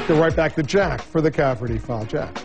Go right back to Jack for the Cafferty File. Jack.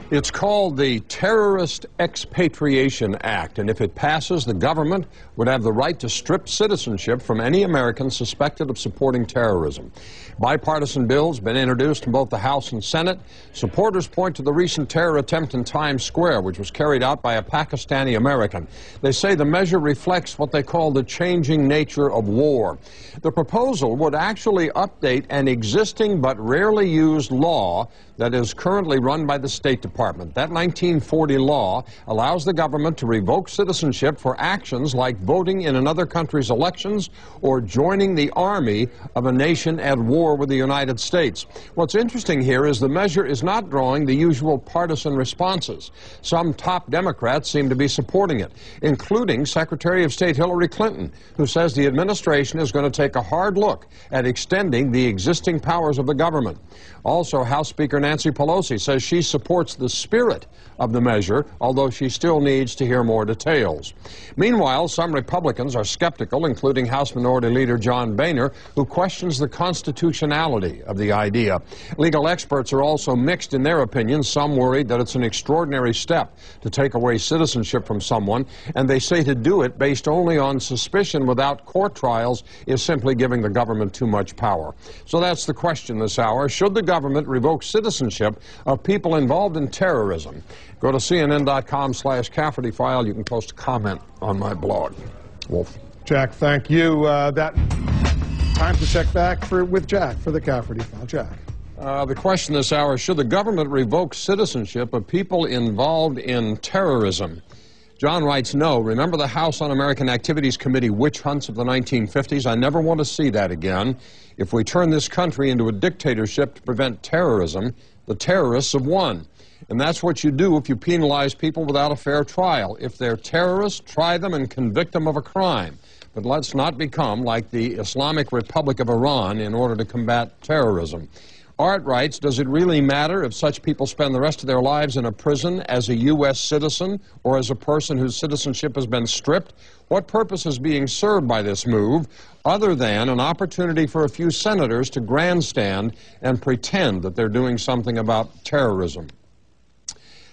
It's called the Terrorist Expatriation Act, and if it passes, the government would have the right to strip citizenship from any American suspected of supporting terrorism. Bipartisan bills been introduced in both the House and Senate. Supporters point to the recent terror attempt in Times Square, which was carried out by a Pakistani American. They say the measure reflects what they call the changing nature of war. The proposal would actually update an existing but rarely used law that is currently run by the State Department. That 1940 law allows the government to revoke citizenship for actions like voting in another country's elections or joining the army of a nation at war with the United States. What's interesting here is the measure is not drawing the usual partisan responses. Some top Democrats seem to be supporting it, including Secretary of State Hillary Clinton, who says the administration is going to take a hard look at extending the existing powers of the government. Also, House Speaker Nancy Pelosi says she supports the spirit of the measure, although she still needs to hear more details. Meanwhile, some Republicans are skeptical, including House Minority Leader John Boehner, who questions the constitutionality of the idea. Legal experts are also mixed in their opinions. Some worried that it's an extraordinary step to take away citizenship from someone, and they say to do it based only on suspicion without court trials is simply giving the government too much power. So that's the question this hour. Should the government revoke citizenship of people involved in terrorism? Go to CNN.com/Cafferty File. You can post a comment on my blog. Wolf. Jack, thank you. That time to check back with Jack for the Cafferty File. Jack. The question this hour, should the government revoke citizenship of people involved in terrorism? John writes, no. Remember the House Un-American Activities Committee witch hunts of the 1950s? I never want to see that again. If we turn this country into a dictatorship to prevent terrorism, the terrorists have won. And that's what you do if you penalize people without a fair trial. If they're terrorists, try them and convict them of a crime. But let's not become like the Islamic Republic of Iran in order to combat terrorism. Art writes, does it really matter if such people spend the rest of their lives in a prison as a U.S. citizen or as a person whose citizenship has been stripped? What purpose is being served by this move other than an opportunity for a few senators to grandstand and pretend that they're doing something about terrorism?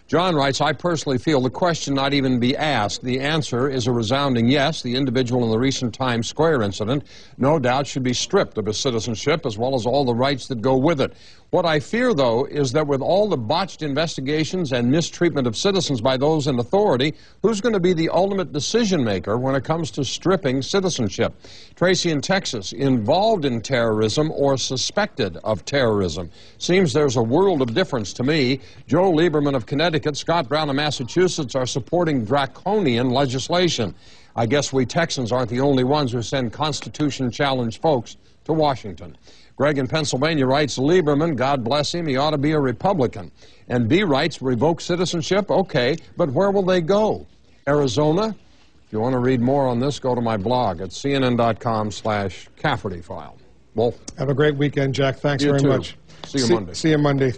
John writes, I personally feel the question not even be asked. The answer is a resounding yes. The individual in the recent Times Square incident no doubt should be stripped of his citizenship as well as all the rights that go with it. What I fear, though, is that with all the botched investigations and mistreatment of citizens by those in authority, who's going to be the ultimate decision maker when it comes to stripping citizenship? Tracy in Texas, involved in terrorism or suspected of terrorism. Seems there's a world of difference to me. Joe Lieberman of Connecticut, Scott Brown of Massachusetts are supporting draconian legislation. I guess we Texans aren't the only ones who send Constitution-challenged folks to Washington. Greg in Pennsylvania writes, Lieberman, God bless him, he ought to be a Republican. And B writes, revoke citizenship? Okay, but where will they go? Arizona? If you want to read more on this, go to my blog at CNN.com/Cafferty File. Wolf. Have a great weekend, Jack. Thanks very much. See you Monday. See you Monday.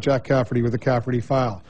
Jack Cafferty with the Cafferty File.